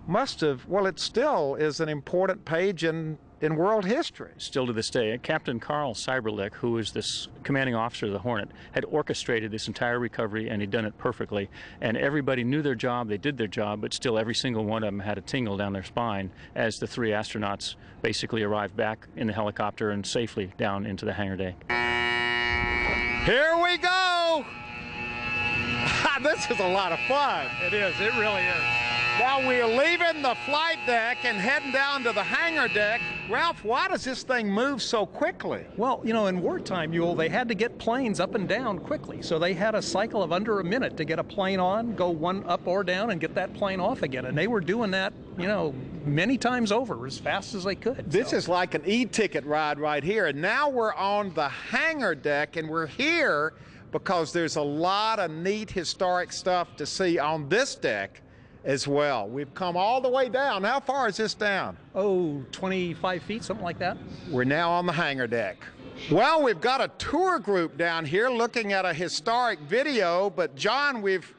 must have, well, it still is an important page in world history. Still to this day. Captain Carl Seiberlich, who is this commanding officer of the Hornet, had orchestrated this entire recovery, and he'd done it perfectly. And everybody knew their job, they did their job, but still every single one of them had a tingle down their spine as the 3 astronauts basically arrived back in the helicopter and safely down into the hangar deck. Here we go! This is a lot of fun. It is, it really is. Now we're leaving the flight deck and heading down to the hangar deck Ralph, why does this thing move so quickly? Well, you know, in wartime, Huell, they had to get planes up and down quickly. So they had a cycle of under a minute to get a plane on, go one up or down, and get that plane off again. And they were doing that, you know, many times over as fast as they could. This is like an e-ticket ride right here. And now we're on the hangar deck, and we're here because there's a lot of neat historic stuff to see on this deck as well. We've come all the way down. How far is this down? Oh, 25 feet, something like that. We're now on the hangar deck. Well, we've got a tour group down here looking at a historic video, but John, we've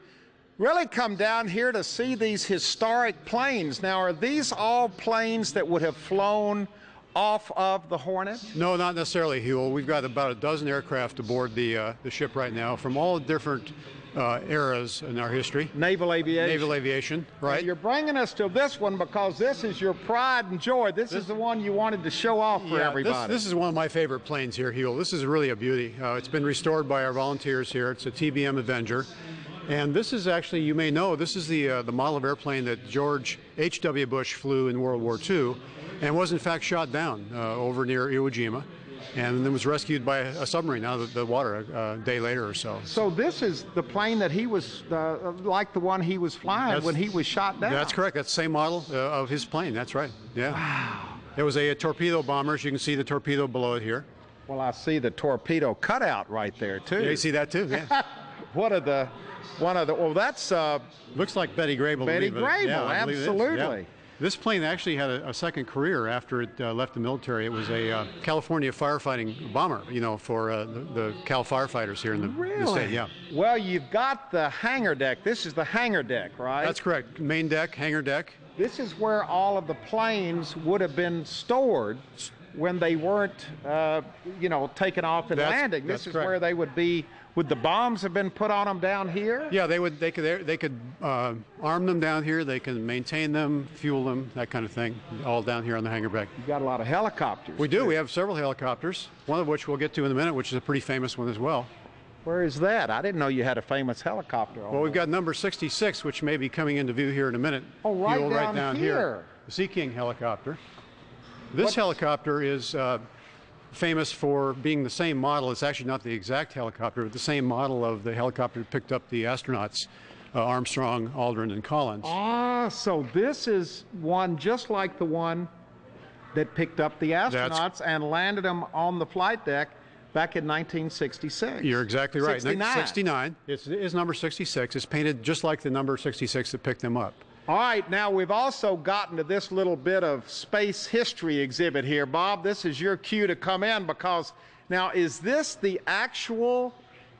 really come down here to see these historic planes. Now, are these all planes that would have flown off of the Hornet? No, not necessarily, Huell. We've got about a dozen aircraft aboard the ship right now from all different eras in our history. Naval aviation. Naval aviation, right. And you're bringing us to this one because this is your pride and joy. This is the one you wanted to show off for everybody. This is one of my favorite planes here, Huell. This is really a beauty. It's been restored by our volunteers here. It's a TBM Avenger. And this is actually, you may know, this is the model of airplane that George H.W. Bush flew in World War II and was in fact shot down over near Iwo Jima, and then was rescued by a submarine out of the water a day later or so. So this is the plane that he was, like the one he was flying when he was shot down? That's correct. That's the same model of his plane. That's right. Yeah. Wow. It was a torpedo bomber. As you can see the torpedo below it here. Well, I see the torpedo cutout right there, too. Yeah, you see that, too? Yeah. Well, that's... looks like Betty Grable. Betty Grable, yeah, absolutely. Yeah. This plane actually had a second career after it left the military. It was a California firefighting bomber, you know, for the Cal firefighters here in the state. Yeah. Well, you've got the hangar deck. This is the hangar deck, right? That's correct. Main deck, hangar deck. This is where all of the planes would have been stored when they weren't, you know, taken off and landing. This is correct. Where they would be. Would the bombs have been put on them down here? Yeah, they would. They could arm them down here. They can maintain them, fuel them, that kind of thing, all down here on the hangar deck. You've got a lot of helicopters. We do. We have several helicopters. One of which we'll get to in a minute, which is a pretty famous one as well. Where is that? I didn't know you had a famous helicopter. Well, we've got number 66, which may be coming into view here in a minute. Oh, right down here. The Sea King helicopter. This helicopter is famous for being the same model. It's actually not the exact helicopter, but the same model of the helicopter that picked up the astronauts, Armstrong, Aldrin, and Collins. Ah, so this is one just like the one that picked up the astronauts and landed them on the flight deck back in 1966. You're exactly right. 69. 69. It is number 66. It's painted just like the number 66 that picked them up. All right, now we've also gotten to this little bit of space history exhibit here. Bob, this is your cue to come in because now is this the actual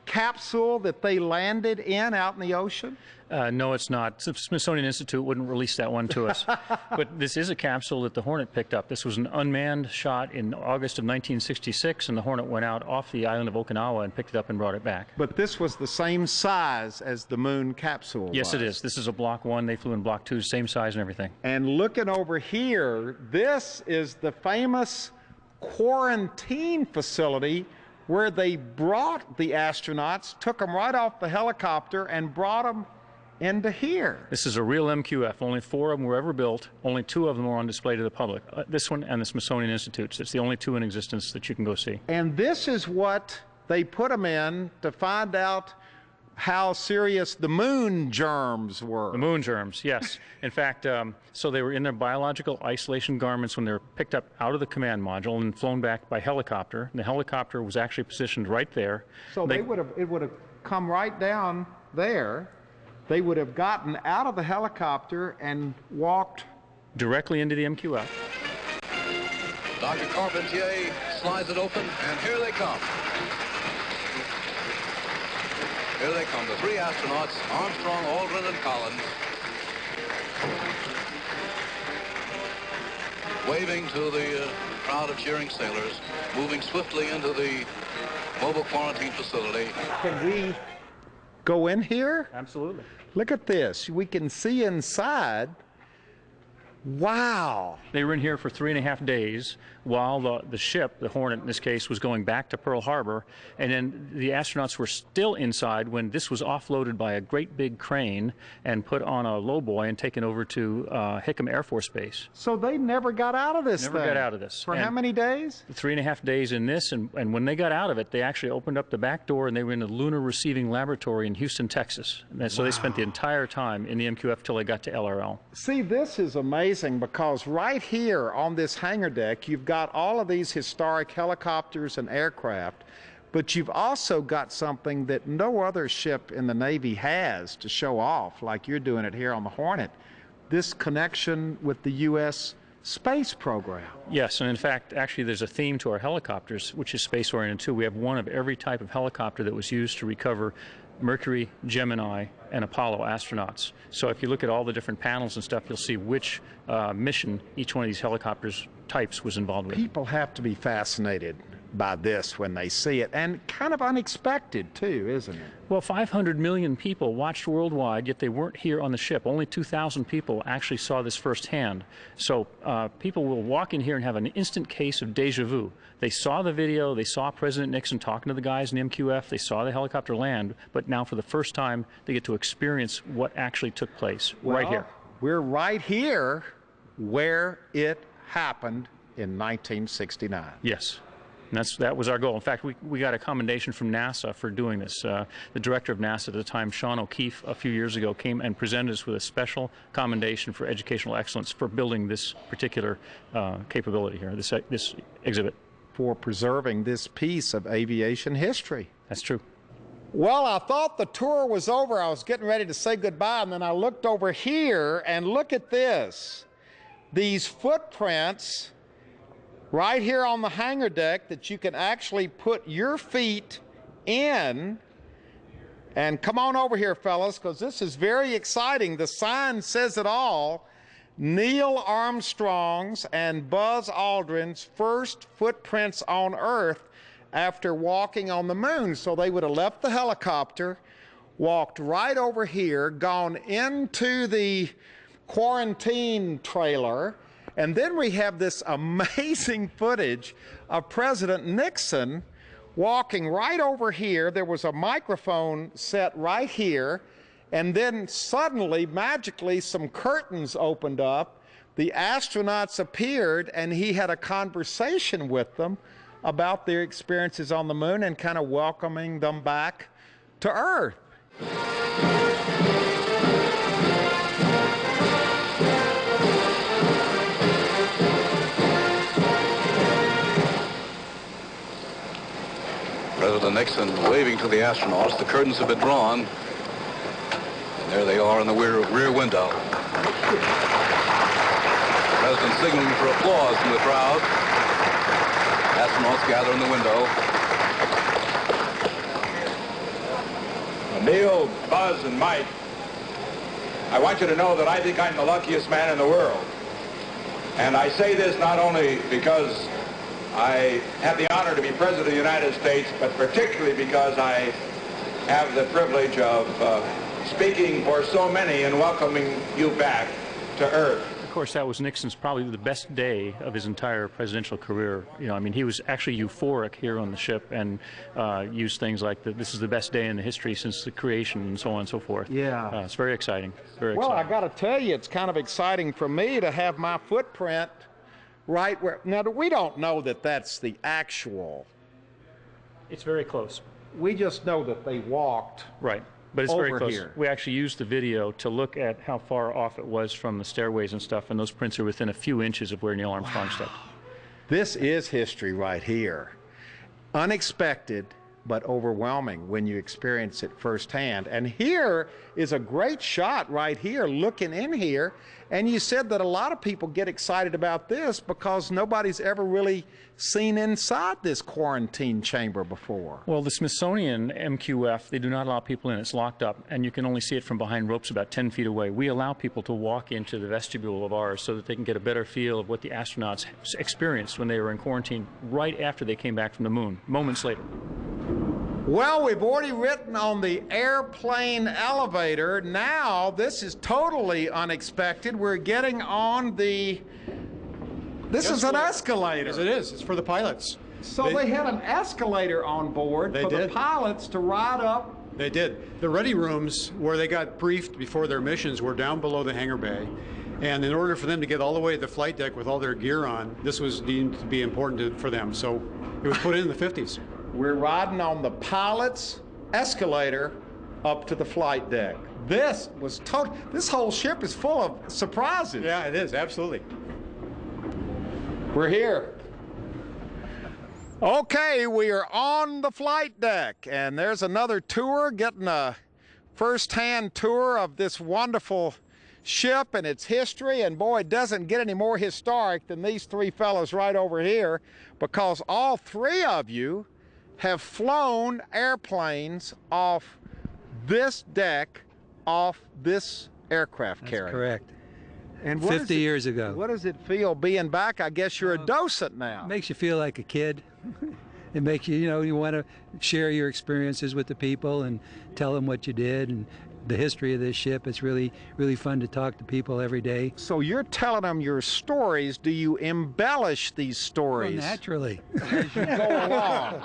capsule that they landed in out in the ocean? No, it's not. The Smithsonian Institute wouldn't release that one to us. But this is a capsule that the Hornet picked up. This was an unmanned shot in August of 1966, and the Hornet went out off the island of Okinawa and picked it up and brought it back. But this was the same size as the moon capsule Yes, it is. This is a Block 1. They flew in Block 2, same size and everything. And looking over here, this is the famous quarantine facility where they brought the astronauts, took them right off the helicopter, and brought them into here. This is a real MQF. Only 4 of them were ever built. Only 2 of them are on display to the public. This one and the Smithsonian Institute. It's the only 2 in existence that you can go see. And this is what they put them in to find out how serious the moon germs were. The moon germs, yes. In fact, so they were in their biological isolation garments when they were picked up out of the command module and flown back by helicopter. And the helicopter was actually positioned right there. So it would have come right down there. They would have gotten out of the helicopter and walked directly into the MQF. Dr. Carpentier slides it open, and here they come. Here they come, the 3 astronauts, Armstrong, Aldrin, and Collins, waving to the crowd of cheering sailors, moving swiftly into the mobile quarantine facility. Can we go in here? Absolutely. Look at this. We can see inside. Wow. They were in here for 3.5 days while the ship, the Hornet in this case, was going back to Pearl Harbor, and then the astronauts were still inside when this was offloaded by a great big crane and put on a lowboy and taken over to Hickam Air Force Base. So they never got out of this Never thing? got out of this. For how many days? 3.5 days in this, and when they got out of it, they actually opened up the back door and they were in the Lunar Receiving Laboratory in Houston, Texas. And so they spent the entire time in the MQF till they got to LRL. See, this is amazing because right here on this hangar deck, you've got all of these historic helicopters and aircraft, but you've also got something that no other ship in the Navy has to show off, like you're doing it here on the Hornet, this connection with the U.S. space program. Yes, and in fact, actually there's a theme to our helicopters, which is space-oriented too. We have one of every type of helicopter that was used to recover Mercury, Gemini, and Apollo astronauts. So if you look at all the different panels and stuff, you'll see which mission each one of these helicopters types was involved with. People have to be fascinated by this when they see it, and kind of unexpected too, isn't it? Well, 500 million people watched worldwide, yet they weren't here on the ship. Only 2,000 people actually saw this firsthand. So people will walk in here and have an instant case of deja vu. They saw the video, they saw President Nixon talking to the guys in the MQF, they saw the helicopter land, but now for the first time they get to experience what actually took place right here. We're right here where it happened in 1969. Yes. And that was our goal. In fact, we got a commendation from NASA for doing this. The director of NASA at the time, Sean O'Keefe, a few years ago came and presented us with a special commendation for educational excellence for building this particular capability here, this exhibit. For preserving this piece of aviation history. That's true. Well, I thought the tour was over. I was getting ready to say goodbye, and then I looked over here, and look at this. These footprints right here on the hangar deck that you can actually put your feet in. And come on over here, fellas, because this is very exciting. The sign says it all. Neil Armstrong's and Buzz Aldrin's first footprints on Earth after walking on the moon. So they would have left the helicopter, walked right over here, gone into the quarantine trailer, and then we have this amazing footage of President Nixon walking right over here. There was a microphone set right here, and then suddenly, magically, some curtains opened up. The astronauts appeared, and he had a conversation with them about their experiences on the moon and kind of welcoming them back to Earth. President Nixon waving to the astronauts. The curtains have been drawn. And there they are in the rear window. The President signaling for applause from the crowd. Astronauts gather in the window. Neil, Buzz, and Mike, I want you to know that I think I'm the luckiest man in the world. And I say this not only because I have the honor to be President of the United States, but particularly because I have the privilege of speaking for so many and welcoming you back to Earth. Of course, that was Nixon's probably the best day of his entire presidential career. You know, I mean, he was actually euphoric here on the ship and used things like this is the best day in the history since the creation and so on and so forth. Yeah. It's very exciting. Very well, exciting. I got to tell you, it's kind of exciting for me to have my footprint right where. Now, we don't know that that's the actual. It's very close. We just know that they walked. Right. But it's over very close. Here. We actually used the video to look at how far off it was from the stairways and stuff, and those prints are within a few inches of where Neil Armstrong stepped. This is history right here. Unexpected, but overwhelming when you experience it firsthand. And here is a great shot right here, looking in here. And you said that a lot of people get excited about this because nobody's ever really seen inside this quarantine chamber before. Well, the Smithsonian MQF, they do not allow people in. It's locked up, and you can only see it from behind ropes about 10 feet away. We allow people to walk into the vestibule of ours so that they can get a better feel of what the astronauts experienced when they were in quarantine right after they came back from the moon, moments later. Well, we've already written on the airplane elevator. Now, this is totally unexpected. We're getting on the This is an escalator. Yes, it is. It's for the pilots. So they had an escalator on board for the pilots to ride up. They did. The ready rooms where they got briefed before their missions were down below the hangar bay. And in order for them to get all the way to the flight deck with all their gear on, this was deemed to be important for them. So it was put in the 50s. We're riding on the pilot's escalator up to the flight deck. This whole ship is full of surprises. Yeah, it is, absolutely. We're here. Okay, we are on the flight deck, and there's another tour, getting a first-hand tour of this wonderful ship and its history. And boy, it doesn't get any more historic than these three fellows right over here, because all three of you have flown airplanes off this deck, off this aircraft carrier. That's correct. And 50 years ago. What does it feel being back? I guess you're a docent now. It makes you feel like a kid. It makes you, you want to share your experiences with the people and tell them what you did and the history of this ship. It's really, really fun to talk to people every day. So you're telling them your stories. Do you embellish these stories? Well, naturally. As you go along.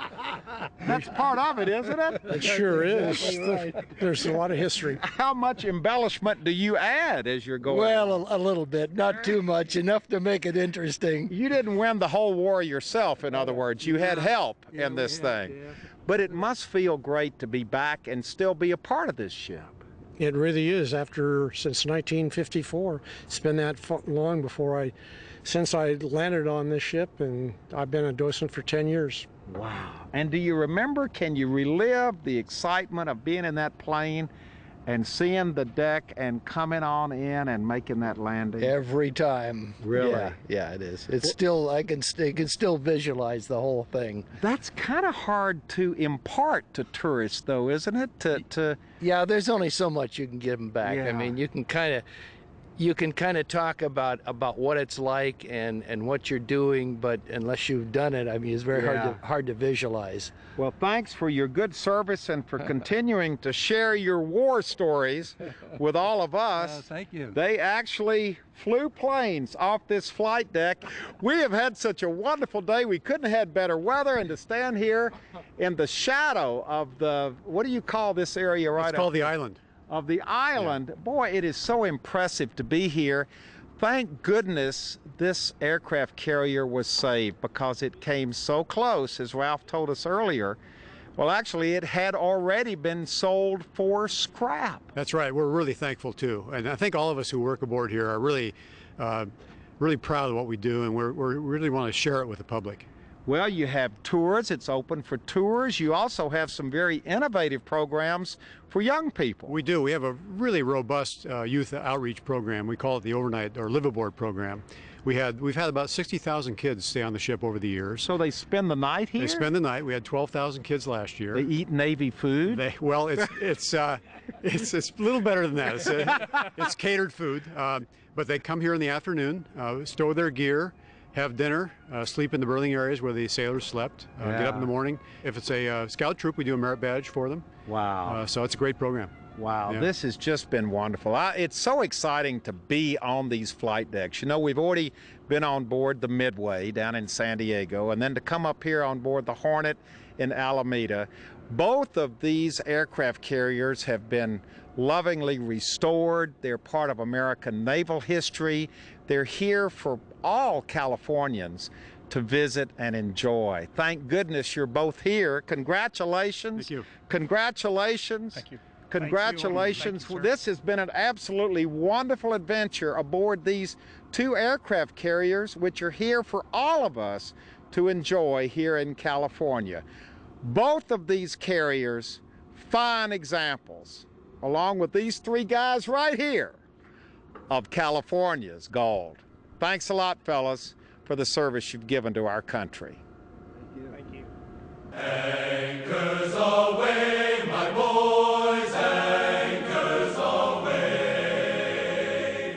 That's part of it, isn't it? It sure is. Right. There's a lot of history. How much embellishment do you add as you're going along? Well, a little bit, not too much, enough to make it interesting. You didn't win the whole war yourself, in other words. You had help in this thing. Yeah. But it must feel great to be back and still be a part of this ship. It really is. Since 1954, it's been that long since I landed on this ship, and I've been a docent for 10 years. Wow. And do you remember, can you relive the excitement of being in that plane and seeing the deck and coming on in and making that landing? Every time. Really? Yeah, it is. It's still, I can still visualize the whole thing. That's kind of hard to impart to tourists, though, isn't it? Yeah, there's only so much you can give them back. Yeah. I mean, you can kind of talk about what it's like and what you're doing, but unless you've done it, I mean, it's very hard to visualize. Well, thanks for your good service and for continuing to share your war stories with all of us. Thank you. They actually flew planes off this flight deck. We have had such a wonderful day. We couldn't have had better weather, and to stand here in the shadow of the, what do you call this area right now? It's called the island. Of the island. Yeah. Boy, it is so impressive to be here. Thank goodness this aircraft carrier was saved, because it came so close, as Ralph told us earlier. Well, actually, it had already been sold for scrap. That's right. We're really thankful, too. And I think all of us who work aboard here are really, really proud of what we do, and we really want to share it with the public. Well, you have tours. It's open for tours. You also have some very innovative programs for young people. We do. We have a really robust youth outreach program. We call it the overnight or live aboard program. We've had about 60,000 kids stay on the ship over the years. So they spend the night here? They spend the night. We had 12,000 kids last year. They eat Navy food? Well, it's a little better than that. It's catered food, but they come here in the afternoon, stow their gear, have dinner, sleep in the berthing areas where the sailors slept, get up in the morning. If it's a scout troop, we do a merit badge for them. Wow. So it's a great program. Wow, yeah. This has just been wonderful. It's so exciting to be on these flight decks. You know, we've already been on board the Midway down in San Diego, and then to come up here on board the Hornet in Alameda. Both of these aircraft carriers have been lovingly restored. They're part of American naval history. They're here for all Californians to visit and enjoy. Thank goodness you're both here. Congratulations. Thank you. Congratulations. Thank you. Congratulations. Thank you, this has been an absolutely wonderful adventure aboard these two aircraft carriers, which are here for all of us to enjoy here in California. Both of these carriers, fine examples, along with these three guys right here, of California's gold. Thanks a lot, fellas, for the service you've given to our country. Thank you. Anchors aweigh, my boys, anchors aweigh.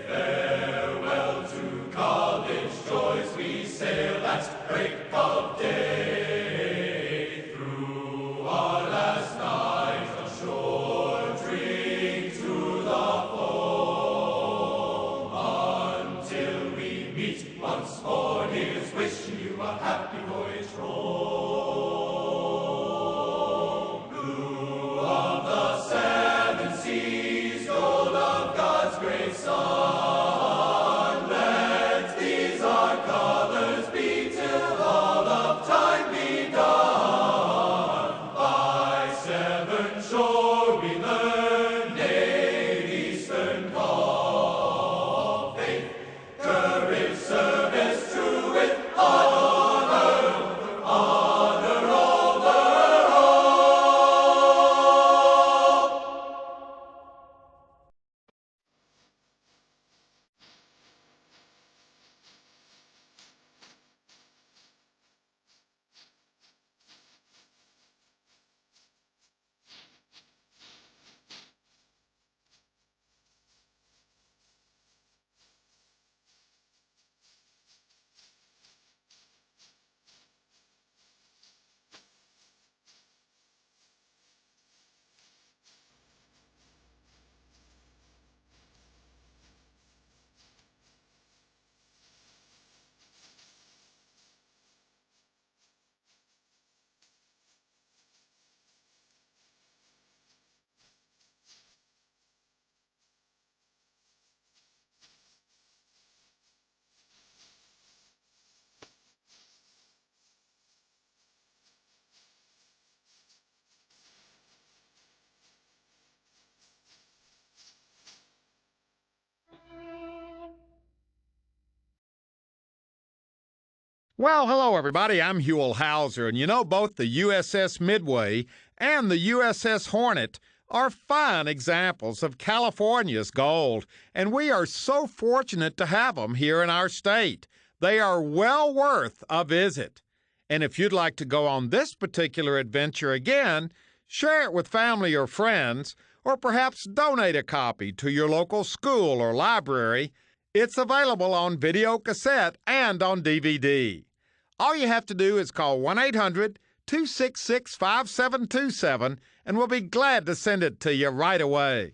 Farewell to college joys, we sail at break of day. Through our last night on shore, drink to the foam, until we meet once more near Well, hello, everybody. I'm Huell Hauser, and you know both the USS Midway and the USS Hornet are fine examples of California's gold, and we are so fortunate to have them here in our state. They are well worth a visit. And if you'd like to go on this particular adventure again, share it with family or friends, or perhaps donate a copy to your local school or library. It's available on video cassette and on DVD. All you have to do is call 1-800-266-5727, and we'll be glad to send it to you right away.